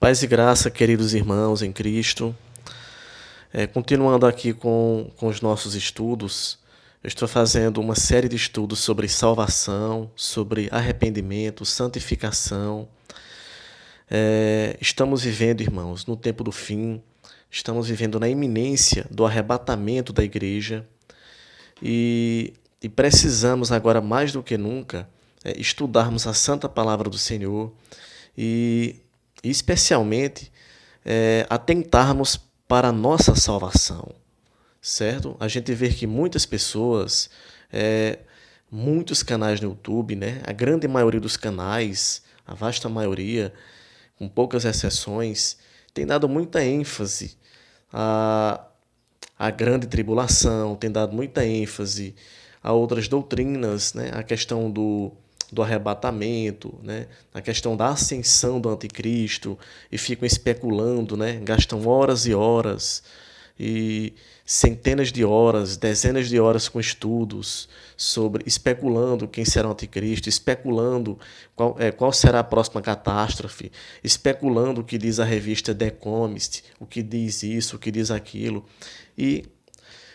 Paz e graça, queridos irmãos em Cristo. Continuando aqui com os nossos estudos, eu estou fazendo uma série de estudos sobre salvação, sobre arrependimento, santificação. Estamos vivendo, irmãos, no tempo do fim, estamos vivendo na iminência do arrebatamento da igreja e precisamos agora mais do que nunca estudarmos a santa palavra do Senhor e especialmente atentarmos para a nossa salvação, certo? A gente vê que muitas pessoas, muitos canais no YouTube, né? A grande maioria dos canais, a vasta maioria, com poucas exceções, tem dado muita ênfase à grande tribulação, tem dado muita ênfase a outras doutrinas, né? A questão do arrebatamento, né? A questão da ascensão do anticristo, e ficam especulando, né? Gastam horas e horas, e centenas de horas, dezenas de horas com estudos, especulando quem será o anticristo, especulando qual será a próxima catástrofe, especulando o que diz a revista The Economist, o que diz isso, o que diz aquilo. E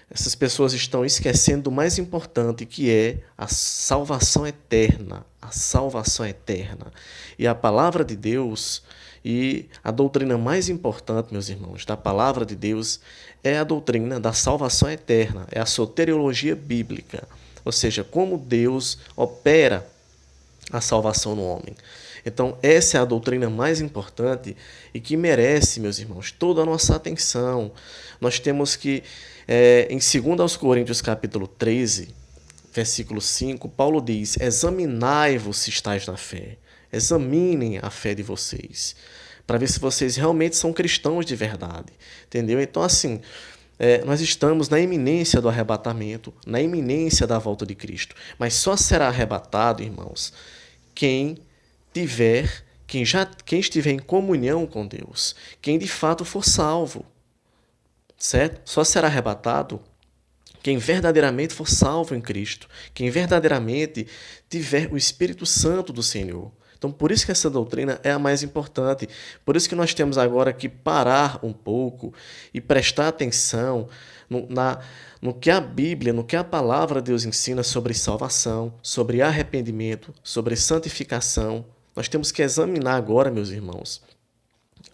essas pessoas estão esquecendo do mais importante, que é a salvação eterna. A salvação eterna. E a palavra de Deus, e a doutrina mais importante, meus irmãos, da palavra de Deus é a doutrina da salvação eterna, é a soteriologia bíblica, ou seja, como Deus opera a salvação no homem. Então, essa é a doutrina mais importante e que merece, meus irmãos, toda a nossa atenção. Nós temos que, em 2 Coríntios capítulo 13, versículo 5, Paulo diz: examinai-vos se estáis na fé. Examinem a fé de vocês, para ver se vocês realmente são cristãos de verdade. Entendeu? Então, assim, nós estamos na iminência do arrebatamento, na iminência da volta de Cristo. Mas só será arrebatado, irmãos, quem estiver em comunhão com Deus, quem de fato for salvo, certo? Só será arrebatado quem verdadeiramente for salvo em Cristo, quem verdadeiramente tiver o Espírito Santo do Senhor. Então, por isso que essa doutrina é a mais importante, por isso que nós temos agora que parar um pouco e prestar atenção no que a Bíblia, no que a palavra de Deus ensina sobre salvação, sobre arrependimento, sobre santificação. Nós temos que examinar agora, meus irmãos,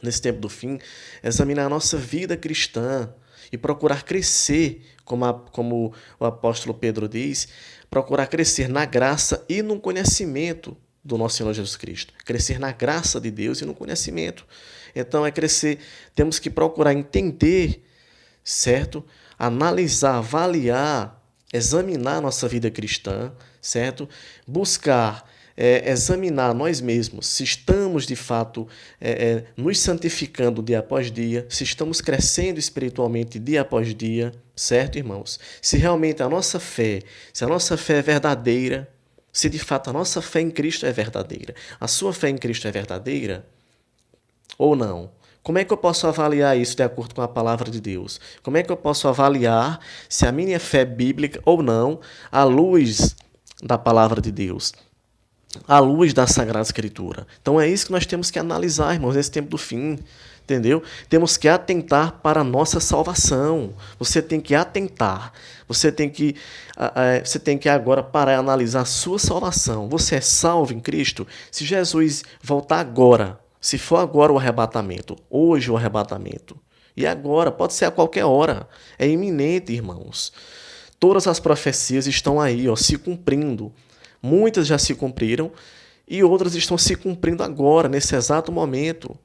nesse tempo do fim, examinar a nossa vida cristã e procurar crescer, como o apóstolo Pedro diz, procurar crescer na graça e no conhecimento do nosso Senhor Jesus Cristo. Crescer na graça de Deus e no conhecimento. Então, crescer, temos que procurar entender, certo? Analisar, avaliar, examinar a nossa vida cristã, certo? Buscar examinar nós mesmos, se estamos de fato nos santificando dia após dia, se estamos crescendo espiritualmente dia após dia, certo, irmãos? Se realmente se a nossa fé é verdadeira, se de fato a nossa fé em Cristo é verdadeira, a sua fé em Cristo é verdadeira ou não? Como é que eu posso avaliar isso de acordo com a palavra de Deus? Como é que eu posso avaliar se a minha fé é bíblica ou não à luz da palavra de Deus, à luz da Sagrada Escritura? Então é isso que nós temos que analisar, irmãos, nesse tempo do fim, entendeu? Temos que atentar para a nossa salvação. Você tem que atentar. Você tem que agora parar e analisar a sua salvação. Você é salvo em Cristo? Se Jesus voltar agora, se for agora o arrebatamento, hoje o arrebatamento, e agora, pode ser a qualquer hora, é iminente, irmãos. Todas as profecias estão aí, se cumprindo. Muitas já se cumpriram e outras estão se cumprindo agora, nesse exato momento.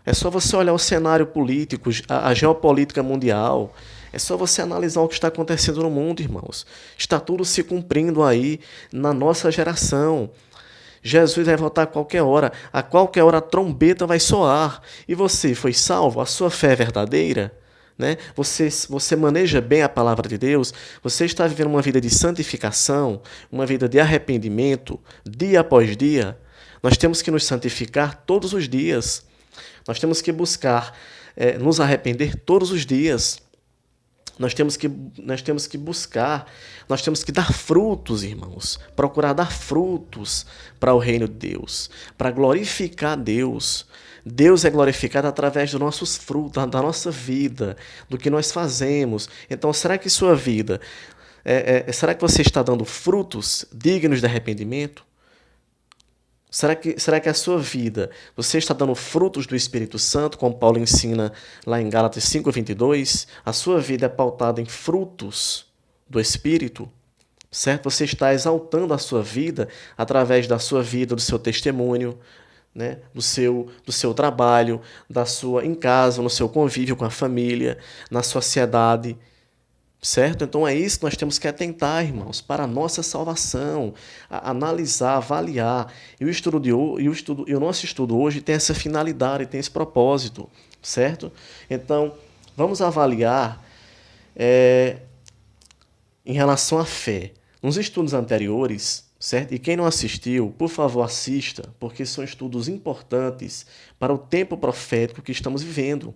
É só você olhar o cenário político, a geopolítica mundial. É só você analisar o que está acontecendo no mundo, irmãos. Está tudo se cumprindo aí na nossa geração. Jesus vai voltar a qualquer hora a trombeta vai soar. E você foi salvo? A sua fé é verdadeira? Né? Você maneja bem a palavra de Deus? Você está vivendo uma vida de santificação, uma vida de arrependimento, dia após dia? Nós temos que nos santificar todos os dias. Nós temos que buscar nos arrepender todos os dias. Nós temos que buscar, nós temos que dar frutos, irmãos. Procurar dar frutos para o reino de Deus, para glorificar a Deus. Deus é glorificado através dos nossos frutos, da nossa vida, do que nós fazemos. Então, será que sua vida, será que você está dando frutos dignos de arrependimento? Será que a sua vida, você está dando frutos do Espírito Santo, como Paulo ensina lá em Gálatas 5:22? A sua vida é pautada em frutos do Espírito, certo? Você está exaltando a sua vida através da sua vida, do seu testemunho, né? Do seu trabalho, em casa, no seu convívio com a família, na sociedade. Certo? Então é isso que nós temos que atentar, irmãos, para a nossa salvação, analisar, avaliar. E o nosso estudo hoje tem essa finalidade, tem esse propósito, certo? Então, vamos avaliar em relação à fé. Nos estudos anteriores, certo? E quem não assistiu, por favor, assista, porque são estudos importantes para o tempo profético que estamos vivendo,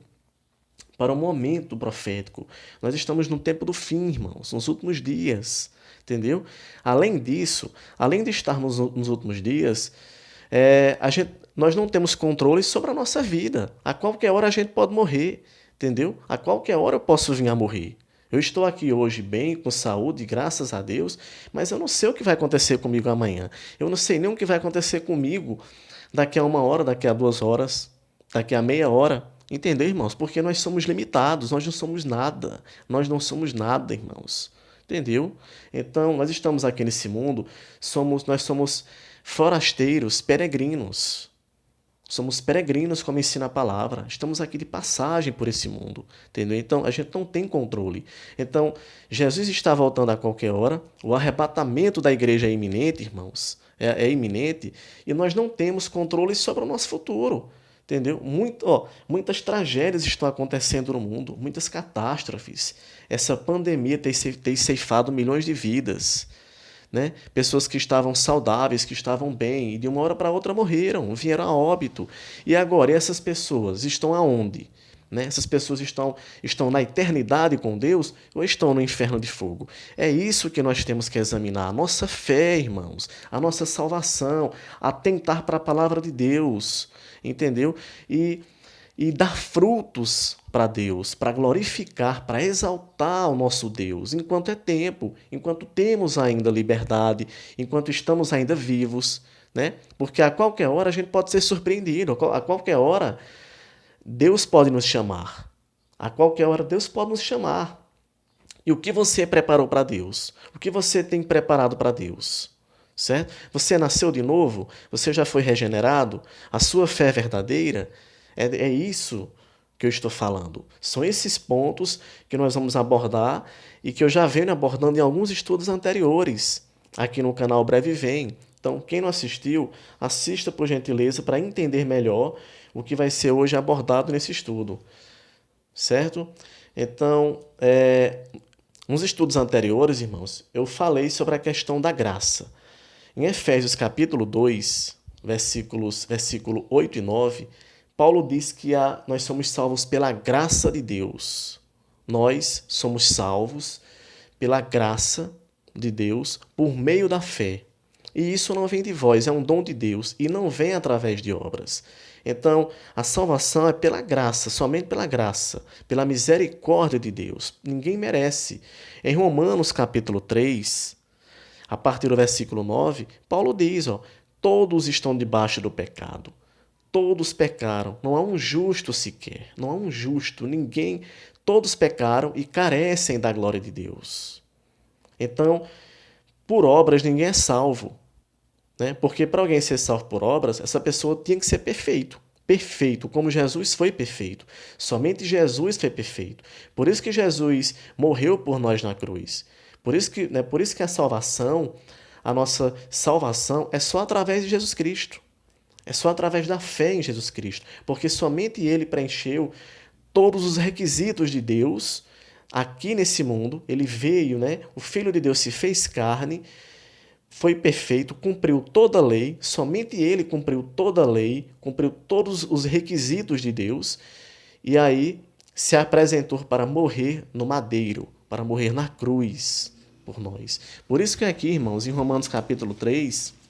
para o momento profético. Nós estamos no tempo do fim, irmãos, nos últimos dias, entendeu? Além disso, além de estarmos nos últimos dias, nós não temos controle sobre a nossa vida. A qualquer hora a gente pode morrer, entendeu? A qualquer hora eu posso vir a morrer. Eu estou aqui hoje bem, com saúde, graças a Deus, mas eu não sei o que vai acontecer comigo amanhã. Eu não sei nem o que vai acontecer comigo daqui a 1 hora, daqui a 2 horas, daqui a meia hora. Entendeu, irmãos? Porque nós somos limitados, nós não somos nada. Nós não somos nada, irmãos. Entendeu? Então, nós estamos aqui nesse mundo, nós somos forasteiros, peregrinos. Somos peregrinos, como ensina a palavra. Estamos aqui de passagem por esse mundo. Entendeu? Então, a gente não tem controle. Então, Jesus está voltando a qualquer hora. O arrebatamento da igreja é iminente, irmãos. É iminente. E nós não temos controle sobre o nosso futuro. Entendeu? Muitas tragédias estão acontecendo no mundo, muitas catástrofes. Essa pandemia tem ceifado milhões de vidas, né? Pessoas que estavam saudáveis, que estavam bem, e de uma hora para outra morreram, vieram a óbito. E agora, essas pessoas estão aonde? Né? Essas pessoas estão na eternidade com Deus ou estão no inferno de fogo? É isso que nós temos que examinar. A nossa fé, irmãos, a nossa salvação, atentar para a palavra de Deus, entendeu? E dar frutos para Deus, para glorificar, para exaltar o nosso Deus, enquanto é tempo, enquanto temos ainda liberdade, enquanto estamos ainda vivos, né? Porque a qualquer hora a gente pode ser surpreendido, a qualquer hora Deus pode nos chamar. A qualquer hora Deus pode nos chamar. E o que você preparou para Deus? O que você tem preparado para Deus? Certo? Você nasceu de novo? Você já foi regenerado? A sua fé é verdadeira? É isso que eu estou falando. São esses pontos que nós vamos abordar e que eu já venho abordando em alguns estudos anteriores aqui no canal Breve Vem. Então, quem não assistiu, assista por gentileza para entender melhor o que vai ser hoje abordado nesse estudo, certo? Então, nos estudos anteriores, irmãos, eu falei sobre a questão da graça. Em Efésios capítulo 2, versículo 8 e 9, Paulo diz que nós somos salvos pela graça de Deus. Nós somos salvos pela graça de Deus por meio da fé. E isso não vem de vós, é um dom de Deus e não vem através de obras. Então, a salvação é pela graça, somente pela graça, pela misericórdia de Deus. Ninguém merece. Em Romanos capítulo 3, a partir do versículo 9, Paulo diz, todos estão debaixo do pecado. Todos pecaram, não há um justo sequer, não há um justo, ninguém, todos pecaram e carecem da glória de Deus. Então, por obras ninguém é salvo, né? Porque para alguém ser salvo por obras, essa pessoa tinha que ser perfeito, como Jesus foi perfeito. Somente Jesus foi perfeito. Por isso que Jesus morreu por nós na cruz. Por isso que a nossa salvação é só através de Jesus Cristo. É só através da fé em Jesus Cristo, porque somente Ele preencheu todos os requisitos de Deus aqui nesse mundo. Ele veio, né? O Filho de Deus se fez carne, foi perfeito, cumpriu toda a lei, somente Ele cumpriu toda a lei, cumpriu todos os requisitos de Deus, e aí se apresentou para morrer no madeiro, para morrer na cruz por nós. Por isso que aqui, irmãos, em Romanos capítulo 3,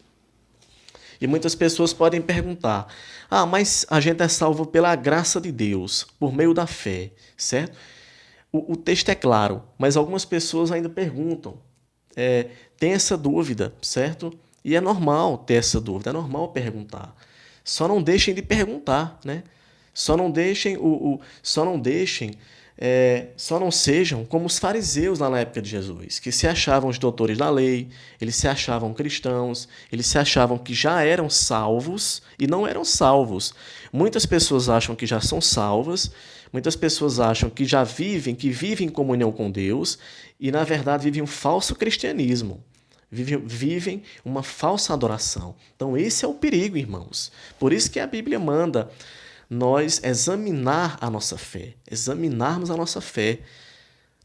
E muitas pessoas podem perguntar: ah, mas a gente é salvo pela graça de Deus, por meio da fé, certo? O texto é claro, mas algumas pessoas ainda perguntam, tem essa dúvida, certo? E é normal ter essa dúvida, é normal perguntar. Só não deixem de perguntar, né? Só não deixem só não sejam como os fariseus lá na época de Jesus, que se achavam os doutores da lei, eles se achavam cristãos, eles se achavam que já eram salvos e não eram salvos. Muitas pessoas acham que já são salvas, muitas pessoas acham que vivem em comunhão com Deus e, na verdade, vivem um falso cristianismo. Vivem uma falsa adoração. Então, esse é o perigo, irmãos. Por isso que a Bíblia manda nós examinar a nossa fé, examinarmos a nossa fé,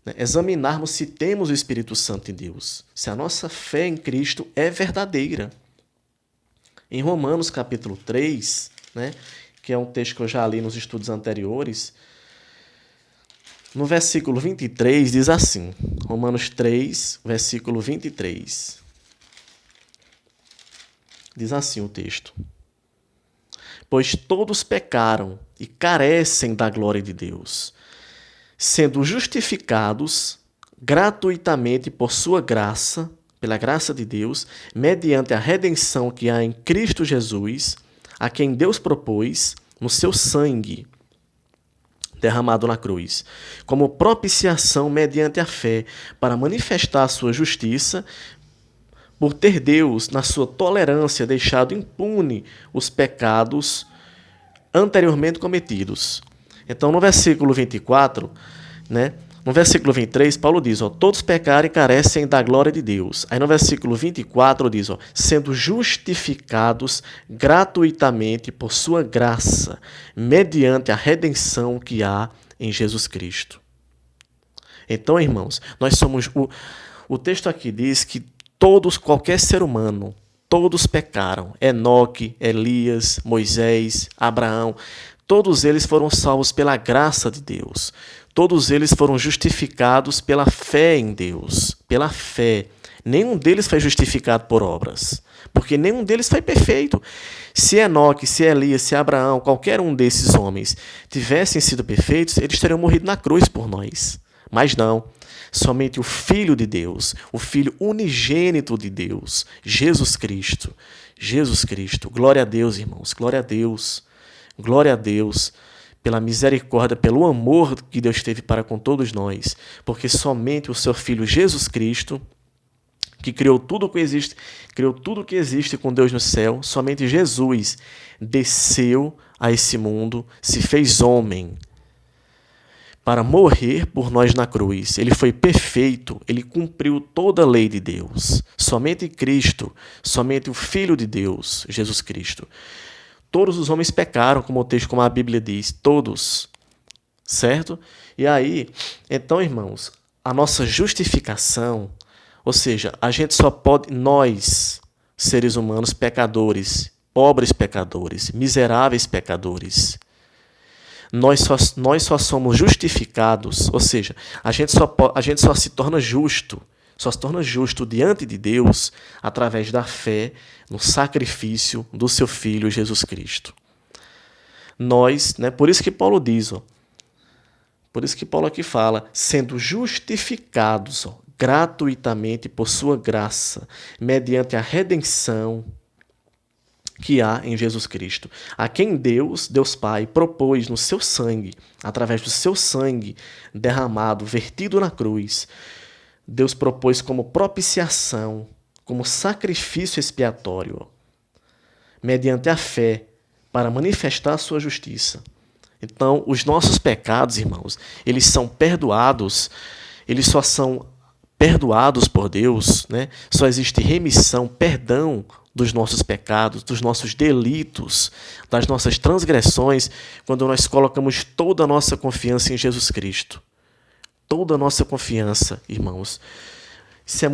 né? Examinarmos se temos o Espírito Santo em Deus, se a nossa fé em Cristo é verdadeira. Em Romanos capítulo 3, né, que é um texto que eu já li nos estudos anteriores, no versículo 23 diz assim, Romanos 3, versículo 23. Diz assim o texto: pois todos pecaram e carecem da glória de Deus, sendo justificados gratuitamente por sua graça, pela graça de Deus, mediante a redenção que há em Cristo Jesus, a quem Deus propôs no seu sangue derramado na cruz, como propiciação mediante a fé, para manifestar a sua justiça, por ter Deus, na sua tolerância, deixado impune os pecados anteriormente cometidos. Então, no versículo 24, né, no versículo 23, Paulo diz, todos pecaram e carecem da glória de Deus. Aí no versículo 24 diz, sendo justificados gratuitamente por sua graça, mediante a redenção que há em Jesus Cristo. Então, irmãos, nós somos... O texto aqui diz que todos, qualquer ser humano, todos pecaram. Enoque, Elias, Moisés, Abraão, todos eles foram salvos pela graça de Deus. Todos eles foram justificados pela fé em Deus, pela fé. Nenhum deles foi justificado por obras, porque nenhum deles foi perfeito. Se Enoque, se Elias, se Abraão, qualquer um desses homens tivessem sido perfeitos, eles teriam morrido na cruz por nós. Mas não. Somente o Filho de Deus, o Filho unigênito de Deus, Jesus Cristo. Jesus Cristo. Glória a Deus, irmãos. Glória a Deus. Glória a Deus pela misericórdia, pelo amor que Deus teve para com todos nós. Porque somente o seu Filho Jesus Cristo, que criou tudo que existe com Deus no céu, somente Jesus desceu a esse mundo, se fez homem, para morrer por nós na cruz. Ele foi perfeito, ele cumpriu toda a lei de Deus. Somente Cristo, somente o Filho de Deus, Jesus Cristo. Todos os homens pecaram, como a Bíblia diz, todos, certo? E aí, então, irmãos, a nossa justificação, ou seja, a gente só pode, nós, seres humanos pecadores, pobres pecadores, miseráveis pecadores, nós só somos justificados, ou seja, a gente só se torna justo, diante de Deus através da fé no sacrifício do seu Filho Jesus Cristo. Nós, né, por isso que Paulo diz, por isso que Paulo aqui fala, sendo justificados gratuitamente por sua graça, mediante a redenção que há em Jesus Cristo, a quem Deus Pai, propôs no seu sangue, através do seu sangue derramado, vertido na cruz, Deus propôs como propiciação, como sacrifício expiatório, mediante a fé, para manifestar a sua justiça. Então, os nossos pecados, irmãos, eles são perdoados, eles só são perdoados por Deus, né? Só existe remissão, perdão dos nossos pecados, dos nossos delitos, das nossas transgressões, quando nós colocamos toda a nossa confiança em Jesus Cristo. Toda a nossa confiança, irmãos. Isso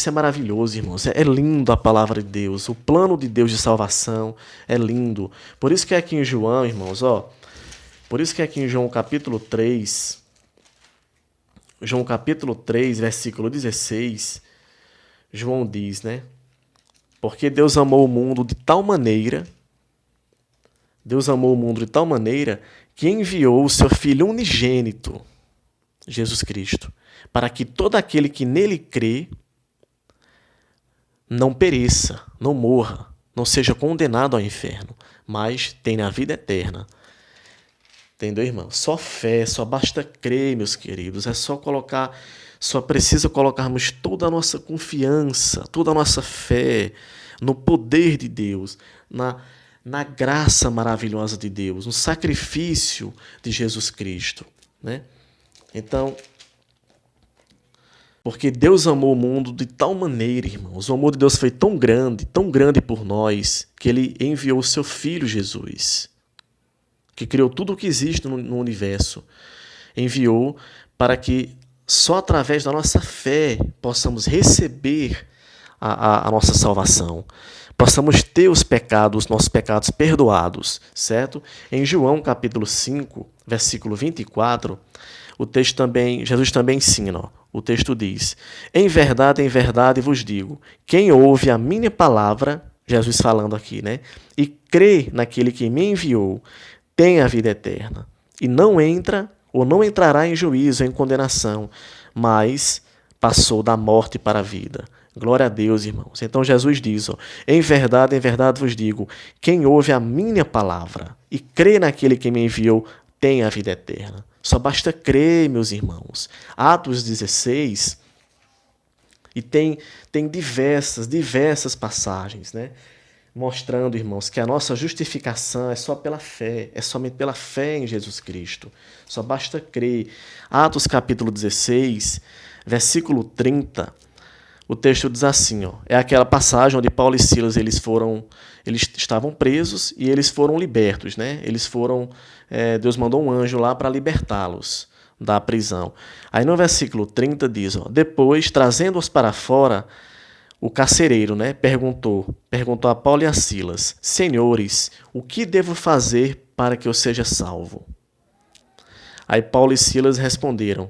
é maravilhoso, irmãos. É lindo a palavra de Deus. O plano de Deus de salvação é lindo. Por isso que aqui em João, irmãos, por isso que aqui em João capítulo 3, versículo 16, João diz, né? Porque Deus amou o mundo de tal maneira, que enviou o seu Filho unigênito, Jesus Cristo, para que todo aquele que nele crê não pereça, não morra, não seja condenado ao inferno, mas tenha a vida eterna. Entendeu, irmão? Só fé, só basta crer, meus queridos. Só precisa colocarmos toda a nossa confiança, toda a nossa fé no poder de Deus, na graça maravilhosa de Deus, no sacrifício de Jesus Cristo, né? Então, porque Deus amou o mundo de tal maneira, irmãos, o amor de Deus foi tão grande por nós, que Ele enviou o seu Filho Jesus, que criou tudo o que existe no universo, enviou para que só através da nossa fé possamos receber a nossa salvação, possamos ter os nossos pecados perdoados, certo? Em João capítulo 5, versículo 24, Jesus também ensina, ó, o texto diz: em verdade vos digo, quem ouve a minha palavra, Jesus falando aqui, né? E crê naquele que me enviou, tem a vida eterna, e não entrará em juízo, em condenação, mas passou da morte para a vida. Glória a Deus, irmãos. Então Jesus diz, ó, em verdade vos digo, quem ouve a minha palavra e crê naquele que me enviou, tem a vida eterna. Só basta crer, meus irmãos. Atos 16, e tem diversas passagens, né? Mostrando, irmãos, que a nossa justificação é só pela fé, é somente pela fé em Jesus Cristo. Só basta crer. Atos capítulo 16, versículo 30, o texto diz assim, ó, é aquela passagem onde Paulo e Silas eles estavam presos e eles foram libertos, né? Deus mandou um anjo lá para libertá-los da prisão. Aí no versículo 30 diz, ó, depois, trazendo-os para fora, o carcereiro, né, perguntou a Paulo e a Silas: senhores, o que devo fazer para que eu seja salvo? Aí Paulo e Silas responderam: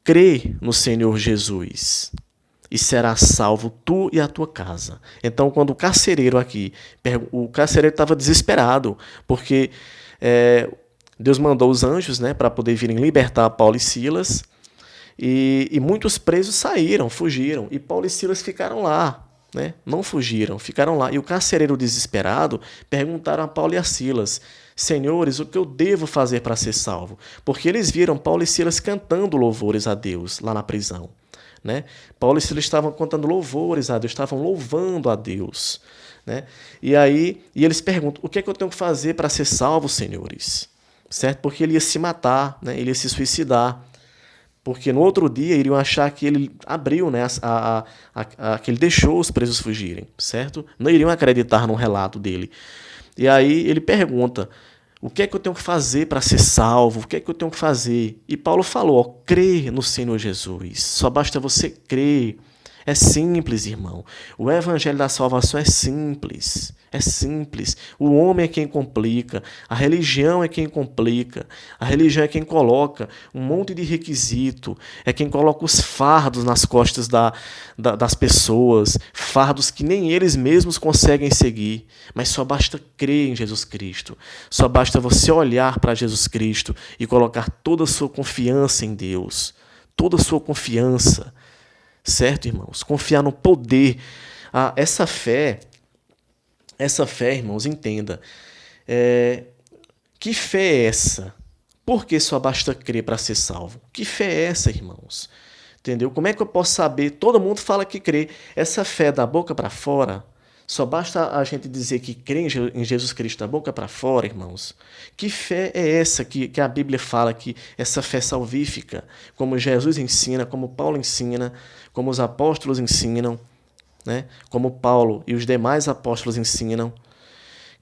crê no Senhor Jesus e serás salvo tu e a tua casa. Então, quando o carcereiro estava desesperado, porque Deus mandou os anjos, né, para poder virem libertar Paulo e Silas, e muitos presos saíram, fugiram, e Paulo e Silas ficaram lá, né? Não fugiram, ficaram lá. E o carcereiro desesperado perguntaram a Paulo e a Silas: senhores, o que eu devo fazer para ser salvo? Porque eles viram Paulo e Silas cantando louvores a Deus lá na prisão, né? Paulo e Silas estavam cantando louvores a Deus, estavam louvando a Deus, né? E eles perguntam: o que é que eu tenho que fazer para ser salvo, senhores? Certo? Porque ele ia se matar, né? Ele ia se suicidar. Porque no outro dia iriam achar que ele abriu, né, que ele deixou os presos fugirem, certo? Não iriam acreditar no relato dele. E aí ele pergunta: o que é que eu tenho que fazer para ser salvo? O que é que eu tenho que fazer? E Paulo falou: ó, crê no Senhor Jesus. Só basta você crer. É simples, irmão. O evangelho da salvação é simples. É simples. O homem é quem complica. A religião é quem complica. A religião é quem coloca um monte de requisito. É quem coloca os fardos nas costas das pessoas. Fardos que nem eles mesmos conseguem seguir. Mas só basta crer em Jesus Cristo. Só basta você olhar para Jesus Cristo e colocar toda a sua confiança em Deus. Toda a sua confiança. Certo, irmãos? Confiar no poder. Essa fé, irmãos, entenda. Que fé é essa? Por que só basta crer para ser salvo? Que fé é essa, irmãos? Entendeu? Como é que eu posso saber? Todo mundo fala que crê. Essa fé da boca para fora, só basta a gente dizer que crê em Jesus Cristo da boca para fora, irmãos. Que fé é essa que a Bíblia fala, que essa fé salvífica, como Jesus ensina, como Paulo ensina, como os apóstolos ensinam, né? Como Paulo e os demais apóstolos ensinam?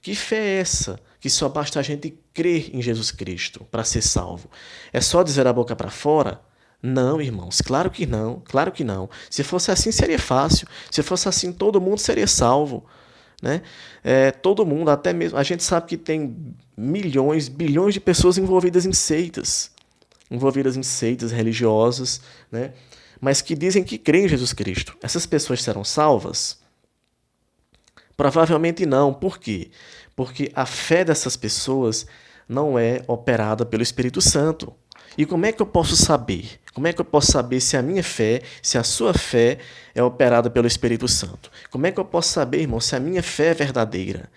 Que fé é essa que só basta a gente crer em Jesus Cristo para ser salvo? É só dizer a boca para fora? Não, irmãos, claro que não, claro que não. Se fosse assim, seria fácil. Se fosse assim, todo mundo seria salvo, né? Todo mundo, até mesmo... A gente sabe que tem milhões, bilhões de pessoas envolvidas em seitas religiosas, né? Mas que dizem que creem em Jesus Cristo. Essas pessoas serão salvas? Provavelmente não. Por quê? Porque a fé dessas pessoas não é operada pelo Espírito Santo. E como é que eu posso saber? Como é que eu posso saber se a minha fé, se a sua fé é operada pelo Espírito Santo? Como é que eu posso saber, irmão, se a minha fé é verdadeira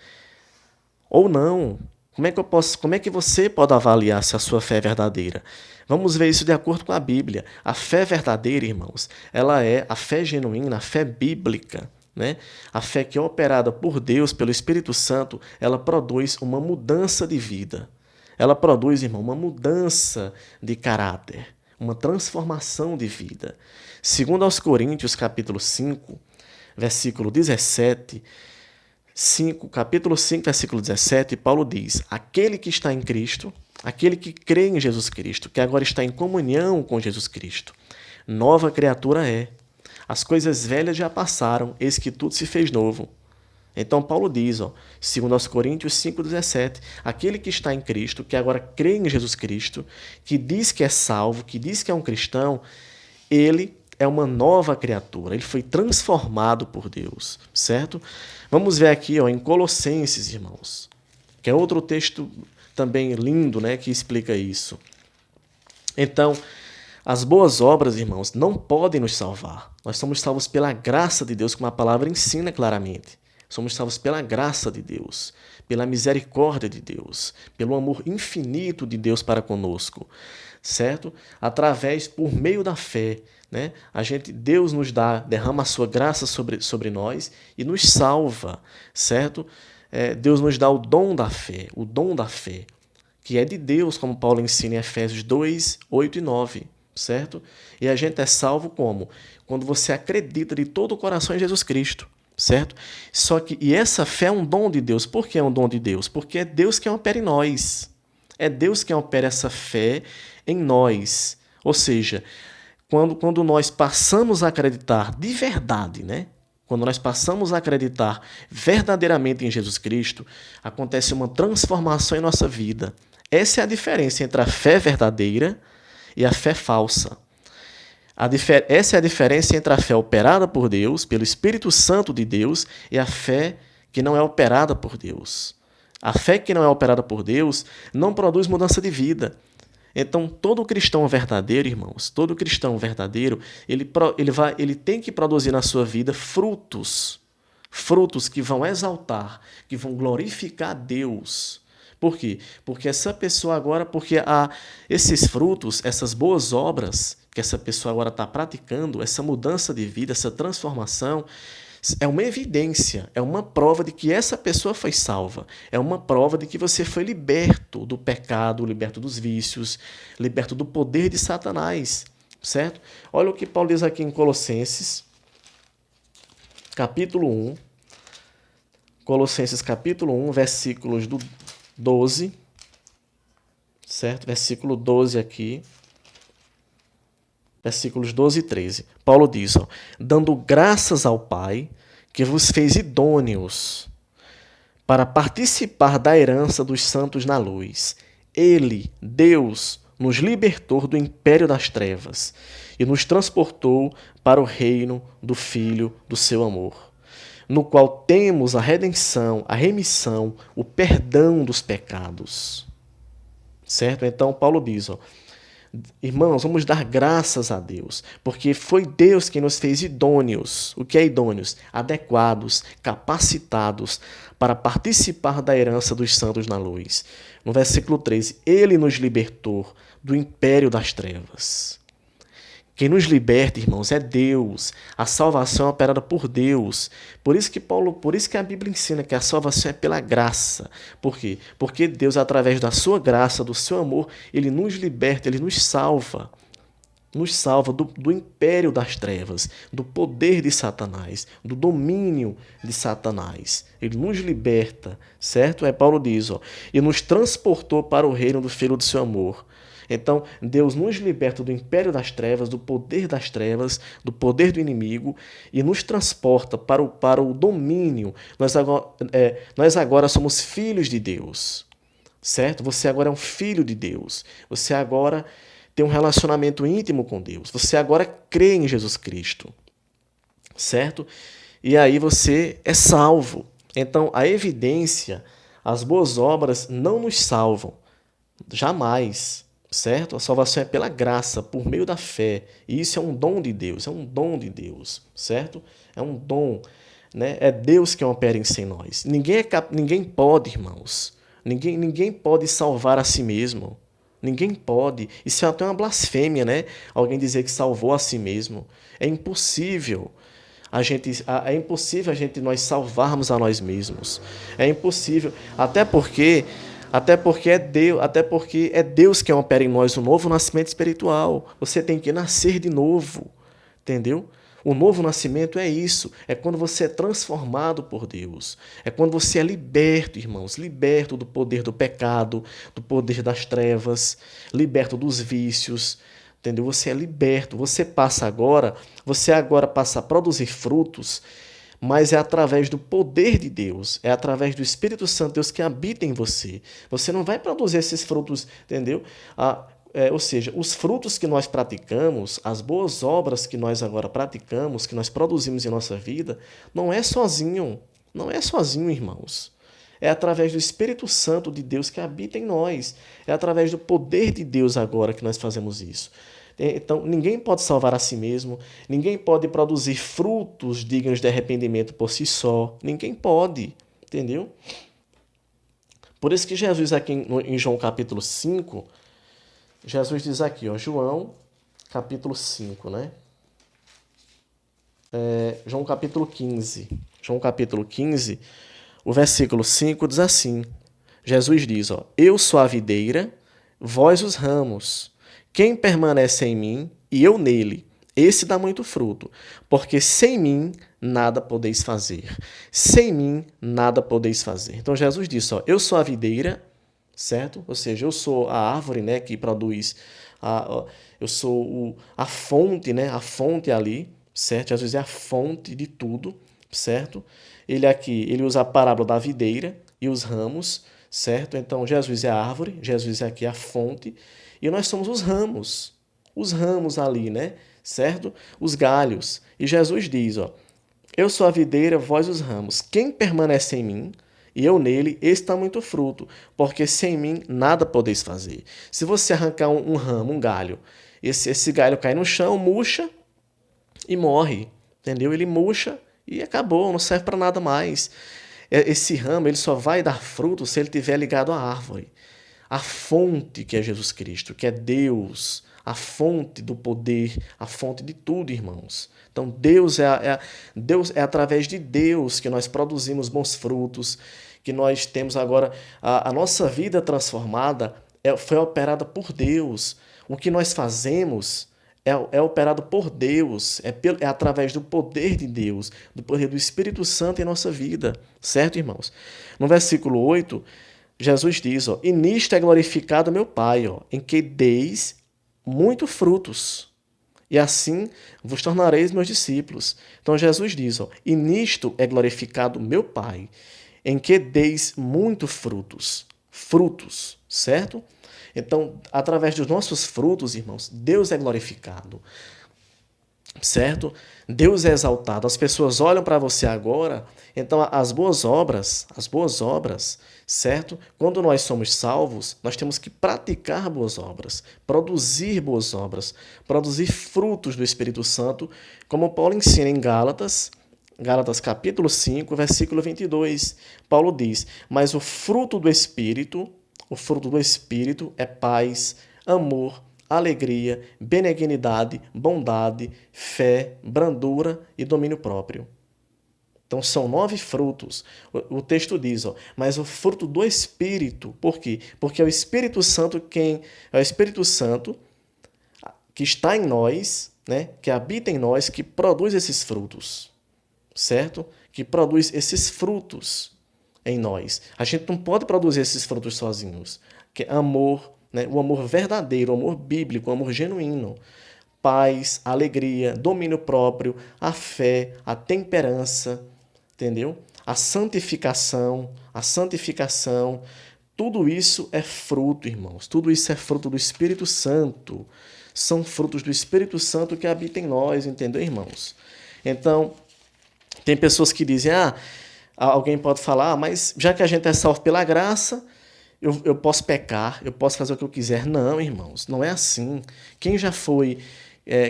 ou não? Como é que você pode avaliar se a sua fé é verdadeira? Vamos ver isso de acordo com a Bíblia. A fé verdadeira, irmãos, ela é a fé genuína, a fé bíblica, né? A fé que é operada por Deus, pelo Espírito Santo, ela produz uma mudança de vida. Ela produz, irmão, uma mudança de caráter, uma transformação de vida. Segundo aos Coríntios, capítulo 5, versículo 17, capítulo 5, versículo 17, Paulo diz: aquele que está em Cristo, aquele que crê em Jesus Cristo, que agora está em comunhão com Jesus Cristo, nova criatura é. As coisas velhas já passaram, eis que tudo se fez novo. Então Paulo diz, segundo aos Coríntios 5,17, aquele que está em Cristo, que agora crê em Jesus Cristo, que diz que é salvo, que diz que é um cristão, ele é uma nova criatura, ele foi transformado por Deus, certo? Vamos ver aqui em Colossenses, irmãos, que é outro texto também lindo, né, que explica isso. Então, as boas obras, irmãos, não podem nos salvar. Nós somos salvos pela graça de Deus, como a palavra ensina claramente. Somos salvos pela graça de Deus, pela misericórdia de Deus, pelo amor infinito de Deus para conosco, certo? Por meio da fé, né? Deus nos derrama a sua graça sobre nós e nos salva, certo? Deus nos dá o dom da fé, que é de Deus, como Paulo ensina em Efésios 2, 8 e 9, certo? E a gente é salvo como? Quando você acredita de todo o coração em Jesus Cristo, certo? E essa fé é um dom de Deus. Por que é um dom de Deus? Porque é Deus quem opera em nós. É Deus quem opera essa fé em nós. Ou seja, quando nós passamos a acreditar de verdade, né? Quando nós passamos a acreditar verdadeiramente em Jesus Cristo, acontece uma transformação em nossa vida. Essa é a diferença entre a fé verdadeira e a fé falsa. Essa é a diferença entre a fé operada por Deus, pelo Espírito Santo de Deus, e a fé que não é operada por Deus. A fé que não é operada por Deus não produz mudança de vida. Então, todo cristão verdadeiro, irmãos, todo cristão verdadeiro, ele tem que produzir na sua vida frutos que vão exaltar, que vão glorificar a Deus. Por quê? Porque esses frutos, essas boas obras que essa pessoa agora está praticando, essa mudança de vida, essa transformação, é uma evidência, é uma prova de que essa pessoa foi salva. É uma prova de que você foi liberto do pecado, liberto dos vícios, liberto do poder de Satanás, certo? Olha o que Paulo diz aqui em Colossenses, capítulo 1. Colossenses, capítulo 1, versículos do 12, certo? Versículo 12 aqui. Versículos 12 e 13. Paulo diz, dando graças ao Pai, que vos fez idôneos para participar da herança dos santos na luz. Ele, Deus, nos libertou do império das trevas e nos transportou para o reino do Filho do seu amor, no qual temos a redenção, a remissão, o perdão dos pecados. Certo? Então, Paulo diz, irmãos, vamos dar graças a Deus, porque foi Deus quem nos fez idôneos. O que é idôneos? Adequados, capacitados para participar da herança dos santos na luz. No versículo 13, Ele nos libertou do império das trevas. Quem nos liberta, irmãos, é Deus. A salvação é operada por Deus. Por isso que a Bíblia ensina que a salvação é pela graça. Por quê? Porque Deus, através da sua graça, do seu amor, Ele nos liberta, Ele nos salva. Nos salva do império das trevas, do poder de Satanás, do domínio de Satanás. Ele nos liberta, certo? Paulo diz, e nos transportou para o reino do Filho do seu amor. Então, Deus nos liberta do império das trevas, do poder das trevas, do poder do inimigo e nos transporta para o domínio. Nós agora somos filhos de Deus, certo? Você agora é um filho de Deus. Você agora tem um relacionamento íntimo com Deus. Você agora crê em Jesus Cristo, certo? E aí você é salvo. Então, a evidência, as boas obras não nos salvam, jamais, certo? A salvação é pela graça, por meio da fé. E isso é um dom de Deus, é um dom de Deus, certo? É um dom, né? É Deus que opera em nós. Ninguém pode, irmãos. Ninguém pode salvar a si mesmo. Ninguém pode. Isso é até uma blasfêmia, né? Alguém dizer que salvou a si mesmo. É impossível. É impossível nós salvarmos a nós mesmos. É impossível, até porque é Deus que opera em nós o novo nascimento espiritual. Você tem que nascer de novo, entendeu? O novo nascimento é isso, é quando você é transformado por Deus. É quando você é liberto, irmãos, liberto do poder do pecado, do poder das trevas, liberto dos vícios, entendeu? Você é liberto, você agora passa a produzir frutos, mas é através do poder de Deus, é através do Espírito Santo de Deus que habita em você. Você não vai produzir esses frutos, entendeu? Ou seja, os frutos que nós praticamos, as boas obras que nós agora praticamos, que nós produzimos em nossa vida, não é sozinho, irmãos. É através do Espírito Santo de Deus que habita em nós. É através do poder de Deus agora que nós fazemos isso. Então, ninguém pode salvar a si mesmo, ninguém pode produzir frutos dignos de arrependimento por si só. Ninguém pode, entendeu? Por isso que Jesus aqui em João capítulo 5, Jesus diz aqui, ó, João capítulo 5, né? João capítulo 15. João capítulo 15, o versículo 5 diz assim: Jesus diz, ó, eu sou a videira, vós os ramos. Quem permanece em mim e eu nele, esse dá muito fruto, porque sem mim nada podeis fazer. Sem mim nada podeis fazer. Então Jesus disse, ó, eu sou a videira, certo? Ou seja, eu sou a árvore, né, que produz, eu sou a fonte, né, a fonte ali, certo? Jesus é a fonte de tudo, certo? Ele usa a parábola da videira e os ramos, certo? Então Jesus é a árvore, Jesus é aqui a fonte, e nós somos os ramos ali, né? Certo? Os galhos. E Jesus diz, ó, eu sou a videira, vós os ramos. Quem permanece em mim e eu nele, esse dá muito fruto, porque sem mim nada podeis fazer. Se você arrancar um ramo, um galho, esse galho cai no chão, murcha e morre, entendeu? Ele murcha e acabou, não serve para nada mais. Esse ramo ele só vai dar fruto se ele estiver ligado à árvore. A fonte que é Jesus Cristo, que é Deus, a fonte do poder, a fonte de tudo, irmãos. Então, Deus é através de Deus que nós produzimos bons frutos, que nós temos agora a nossa vida transformada, foi operada por Deus. O que nós fazemos é operado por Deus, é através do poder de Deus, do poder do Espírito Santo em nossa vida, certo, irmãos? No versículo 8, Jesus diz, ó, e nisto é glorificado meu Pai, ó, em que deis muito frutos, e assim vos tornareis meus discípulos. Então Jesus diz, ó, e nisto é glorificado meu Pai, em que deis muito frutos, certo? Então, através dos nossos frutos, irmãos, Deus é glorificado, certo? Deus é exaltado. As pessoas olham para você agora, então as boas obras, certo? Quando nós somos salvos, nós temos que praticar boas obras, produzir frutos do Espírito Santo, como Paulo ensina em Gálatas capítulo 5, versículo 22. Paulo diz, mas o fruto do Espírito é paz, amor, alegria, benignidade, bondade, fé, brandura e domínio próprio. Então são 9 frutos. O texto diz, ó, mas o fruto do Espírito, por quê? Porque é o Espírito Santo que está em nós, né, que habita em nós, que produz esses frutos, certo? Que produz esses frutos em nós. A gente não pode produzir esses frutos sozinhos. Que é amor, né? O amor verdadeiro, o amor bíblico, o amor genuíno. Paz, alegria, domínio próprio, a fé, a temperança, entendeu? A santificação, tudo isso é fruto, irmãos. Tudo isso é fruto do Espírito Santo. São frutos do Espírito Santo que habita em nós, entendeu, irmãos? Então, tem pessoas que dizem, Alguém pode falar, mas já que a gente é salvo pela graça, eu posso pecar, eu posso fazer o que eu quiser. Não, irmãos, não é assim. Quem já foi,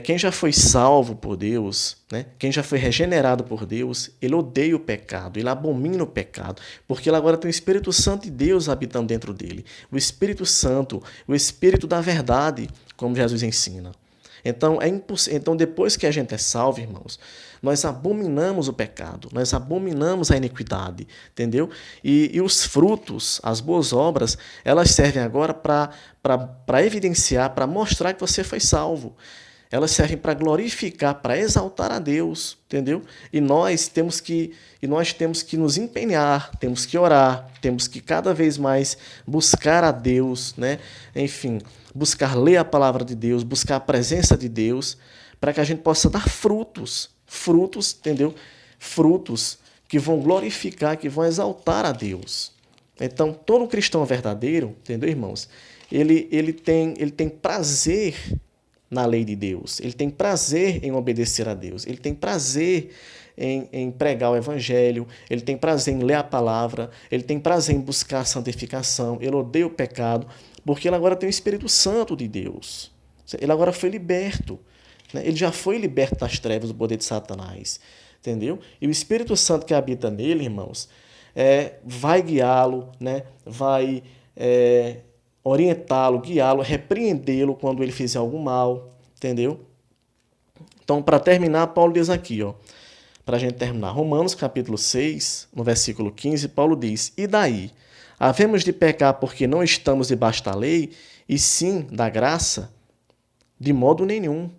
quem já foi salvo por Deus, né? Quem já foi regenerado por Deus, ele odeia o pecado, ele abomina o pecado, porque ele agora tem o Espírito Santo de Deus habitando dentro dele. O Espírito Santo, o Espírito da verdade, como Jesus ensina. Então, então, depois que a gente é salvo, irmãos, nós abominamos o pecado, nós abominamos a iniquidade, entendeu? E os frutos, as boas obras, elas servem agora para evidenciar, para mostrar que você foi salvo. Elas servem para glorificar, para exaltar a Deus, entendeu? Nós temos que nos empenhar, temos que orar, temos que cada vez mais buscar a Deus, né? Enfim, buscar ler a palavra de Deus, buscar a presença de Deus, para que a gente possa dar frutos, entendeu? Frutos que vão glorificar, que vão exaltar a Deus. Então, todo cristão verdadeiro, entendeu, irmãos? Ele tem prazer na lei de Deus. Ele tem prazer em obedecer a Deus. Ele tem prazer em pregar o evangelho. Ele tem prazer em ler a palavra. Ele tem prazer em buscar a santificação. Ele odeia o pecado, porque ele agora tem o Espírito Santo de Deus. Ele agora foi liberto. Né? Ele já foi liberto das trevas do poder de Satanás. Entendeu? E o Espírito Santo que habita nele, irmãos, vai guiá-lo, né? Vai orientá-lo, guiá-lo, repreendê-lo quando ele fizer algum mal, entendeu? Então, para terminar, Paulo diz aqui, para a gente terminar, Romanos capítulo 6, no versículo 15, Paulo diz, e daí? Havemos de pecar porque não estamos debaixo da lei, e sim da graça? De modo nenhum.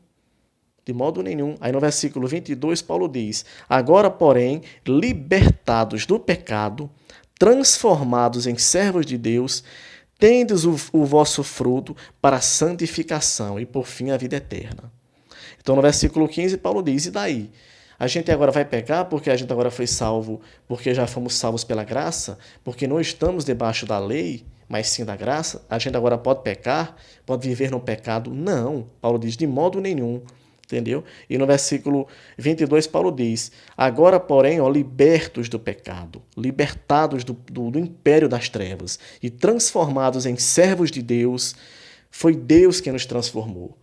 De modo nenhum. Aí no versículo 22, Paulo diz, agora, porém, libertados do pecado, transformados em servos de Deus, tendes o vosso fruto para a santificação e, por fim, a vida eterna. Então, no versículo 15, Paulo diz, e daí? A gente agora vai pecar porque a gente agora foi salvo, porque já fomos salvos pela graça, porque não estamos debaixo da lei, mas sim da graça? A gente agora pode pecar? Pode viver no pecado? Não. Paulo diz, de modo nenhum. Entendeu? E no versículo 22, Paulo diz, agora, porém, libertos do pecado, libertados do império das trevas e transformados em servos de Deus, foi Deus quem nos transformou.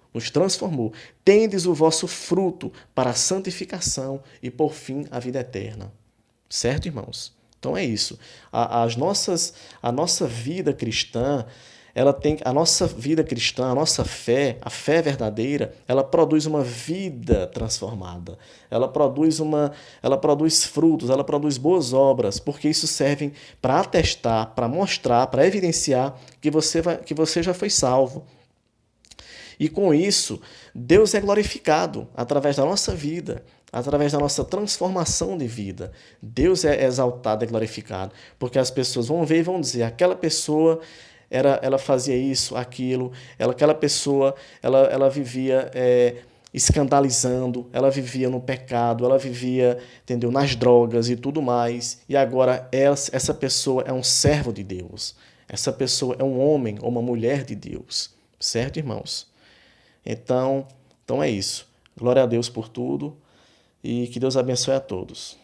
Tendes o vosso fruto para a santificação e, por fim, a vida eterna. Certo, irmãos? Então é isso. A nossa vida cristã, a nossa vida cristã, a nossa fé, a fé verdadeira, ela produz uma vida transformada. Ela produz frutos, ela produz boas obras, porque isso serve para atestar, para mostrar, para evidenciar que você já foi salvo. E com isso, Deus é glorificado através da nossa vida, através da nossa transformação de vida. Deus é exaltado e glorificado, porque as pessoas vão ver e vão dizer, aquela pessoa ela fazia isso, aquilo, aquela pessoa ela vivia escandalizando, ela vivia no pecado, ela vivia, entendeu, nas drogas e tudo mais, e agora essa pessoa é um servo de Deus, essa pessoa é um homem ou uma mulher de Deus, certo, irmãos? Então é isso. Glória a Deus por tudo e que Deus abençoe a todos.